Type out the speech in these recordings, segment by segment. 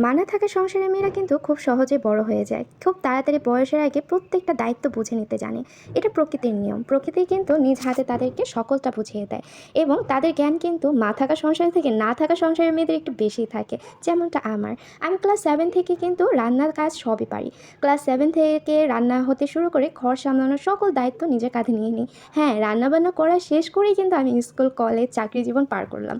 মা না থাকা সংসারের মেয়েরা কিন্তু খুব সহজে বড় হয়ে যায়, খুব তাড়াতাড়ি বয়সের আগে প্রত্যেকটা দায়িত্ব বুঝে নিতে জানে। এটা প্রকৃতির নিয়ম। প্রকৃতি কিন্তু নিজ হাতে তাদেরকে সকলটা বুঝিয়ে দেয়, এবং তাদের জ্ঞান কিন্তু মা থাকা সংসার থেকে না থাকা সংসারের মেয়েদের একটু বেশি থাকে। যেমনটা আমি ক্লাস 7 থেকে কিন্তু রান্নার কাজ সবই পারি। ক্লাস 7 থেকে রান্না হতে শুরু করে ঘর সামলানোর সকল দায়িত্ব নিজের কাঁধে নিয়ে নিই। হ্যাঁ, রান্নাবান্না করা শেষ করেই কিন্তু আমি স্কুল, কলেজ, চাকরি জীবন পার করলাম।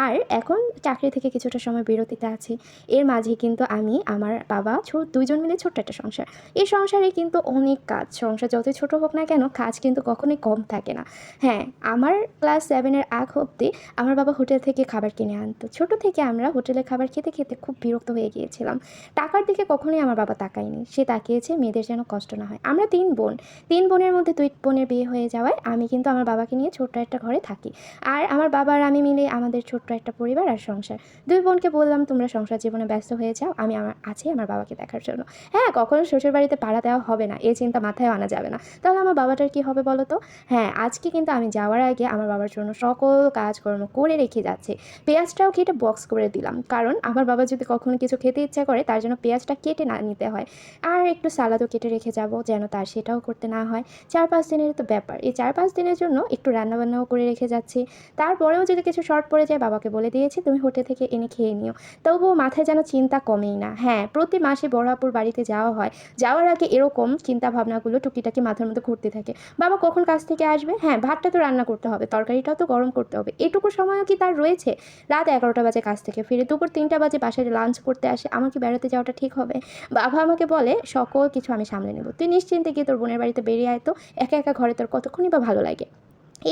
আর এখন চাকরি থেকে কিছুটা সময় বিরতিতে আছি। এর মাঝে কিন্তু আমি, আমার বাবা, দুইজন মিলে ছোট্ট একটা সংসার। এই সংসারে কিন্তু অনেক কাজ। সংসার যতই ছোট হোক না কেন, কাজ কিন্তু কখনোই কম থাকে না। হ্যাঁ, আমার ক্লাস 7 এর আগ অব্দি আমার বাবা হোটেল থেকে খাবার কিনে আনতো। ছোট থেকে আমরা হোটেলের খাবার খেতে, খেতে খুব বিরক্ত হয়ে গিয়েছিলাম। টাকার দিকে কখনোই আমার বাবা তাকায়নি। সে তাকিয়েছে মেয়েদের যেন কষ্ট না হয়। আমরা 3 বোন। 3 বোনের মধ্যে 2 বোনের বিয়ে হয়ে যাওয়ায় আমি কিন্তু আমার বাবাকে নিয়ে ছোট্ট একটা ঘরে থাকি। আর আমার বাবা আর আমি মিলে আমাদের ছোট্ট একটা পরিবার আর সংসার। 2 বোনকে বললাম, তোমরা সংসার জীবনে ব্যস্ত হয়ে যাও, আমি আছি আমার বাবাকে দেখার জন্য। হ্যাঁ, কখনো শ্বশুরবাড়িতে পাড়া দেওয়া হবে না, এই চিন্তা মাথায়ও আনা যাবে না। তাহলে আমার বাবাটার কী হবে বলো তো? হ্যাঁ, আজকে কিন্তু আমি যাওয়ার আগে আমার বাবার জন্য সকল কাজকর্ম করে রেখে যাচ্ছি। পেঁয়াজটাও কেটে বক্স করে দিলাম, কারণ আমার বাবা যদি কখনো কিছু খেতে ইচ্ছা করে তার জন্য পেঁয়াজটা কেটে না নিতে হয়। আর একটু সালাদও কেটে রেখে যাব, যেন তার সেটাও করতে না হয়। 4-5 দিনের তো ব্যাপার। এই 4-5 দিনের জন্য একটু রান্নাবান্নাও করে রেখে যাচ্ছি। তারপরেও যদি কিছু শর্ট পড়ে যায়, বাবাকে বলে দিয়েছি তুমি হোটেল থেকে এনে খেয়ে নিও। তবুও মাথায় যেন চিন্তা কমেই না। হ্যাঁ, প্রতি মাসে বড় আপুর বাড়িতে যাওয়া হয়। যাওয়ার আগে এরকম চিন্তা ভাবনাগুলো টুকিটাকি মাথার মধ্যে ঘুরতে থাকে। বাবা কখন কাজ থেকে আসবে? হ্যাঁ, ভাতটা তো রান্না করতে হবে, তরকারিটাও তো গরম করতে হবে। এটুকু সময়ও কি তার রয়েছে? রাত 11টা বাজে কাজ থেকে ফিরে, দুপুর 3টা বাজে বাসায় লাঞ্চ করতে আসে। আমার কি বেড়াতে যাওয়াটা ঠিক হবে? বাবা আমাকে বলে, সকল কিছু আমি সামলে নেব। তুই নিশ্চিন্তে গিয়ে তোর বোনের বাড়িতে বেরিয়ে আয় তো। একা, একা ঘরে তোর কতক্ষণই বা ভালো লাগে?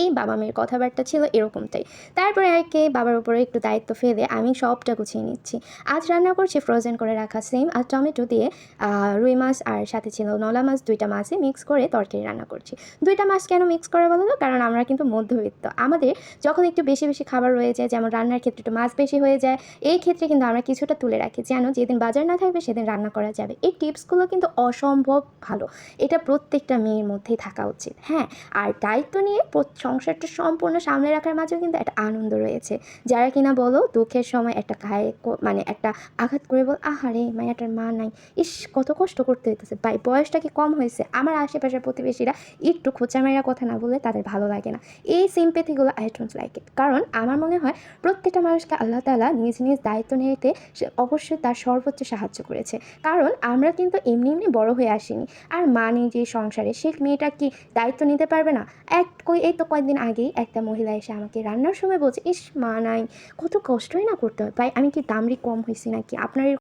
এই বাবা মেয়ের কথাবার্তা ছিল এরকমটাই। তারপরে আর কি বাবার উপরে একটু দায়িত্ব ফেলে আমি সবটা গুছিয়ে নিচ্ছি। আজ রান্না করছি ফ্রোজেন করে রাখা সিম আর টমেটো দিয়ে রুই মাছ, আর সাথে ছিল নলা মাছ। 2টা মাছই মিক্স করে তরকারি রান্না করছি। 2টা মাছ কেন মিক্স করা বলো তো? কারণ আমরা কিন্তু মধ্যবিত্ত। আমাদের যখন একটু বেশি, বেশি খাবার রয়ে যায়, যেমন রান্নার ক্ষেত্রে একটু মাছ বেশি হয়ে যায়, এই ক্ষেত্রে কিন্তু আমরা কিছুটা তুলে রাখি, যেন যেদিন বাজার না থাকবে সেদিন রান্না করা যাবে। এই টিপসগুলো কিন্তু অসম্ভব ভালো। এটা প্রত্যেকটা মেয়ের মধ্যেই থাকা উচিত। হ্যাঁ, আর দায়িত্ব নিয়ে সংসারটা সম্পূর্ণ সামলে রাখার মাঝেও কিন্তু একটা আনন্দ রয়েছে। যারা কিনা বলো দুঃখের সময় একটা গায়ে মানে একটা আঘাত করে বল, আহারে মায়াটার মা নাই, ইস কত কষ্ট করতে হইতেছে। ভাই, বয়সটা কি কম হয়েছে? আমার আশেপাশের প্রতিবেশীরা একটু খোঁচা মেরা কথা না বললে তাদের ভালো লাগে না। এই সিম্প্যাথিগুলো আই ডোন্ট লাইক ইট। কারণ আমার মনে হয় প্রত্যেকটা মানুষকে আল্লাহ তাআলা নিজ নিজ দায়িত্ব নিতে সে অবশ্যই তার সর্বোচ্চ সাহায্য করেছে। কারণ আমরা কিন্তু এমনি এমনি বড় হয়ে আসিনি। আর মা নেই যে সংসারে, সে মেয়েটা কি দায়িত্ব নিতে পারবে না? এই তো কয়েকদিন আগেই একটা মহিলা এসে আমাকে রান্নার সময় বলছে, ইস মা নাই, কত কষ্টই না করতে হয়। ভাই, আমি কি দামড়ি কম হয়েছি নাকি? আপনার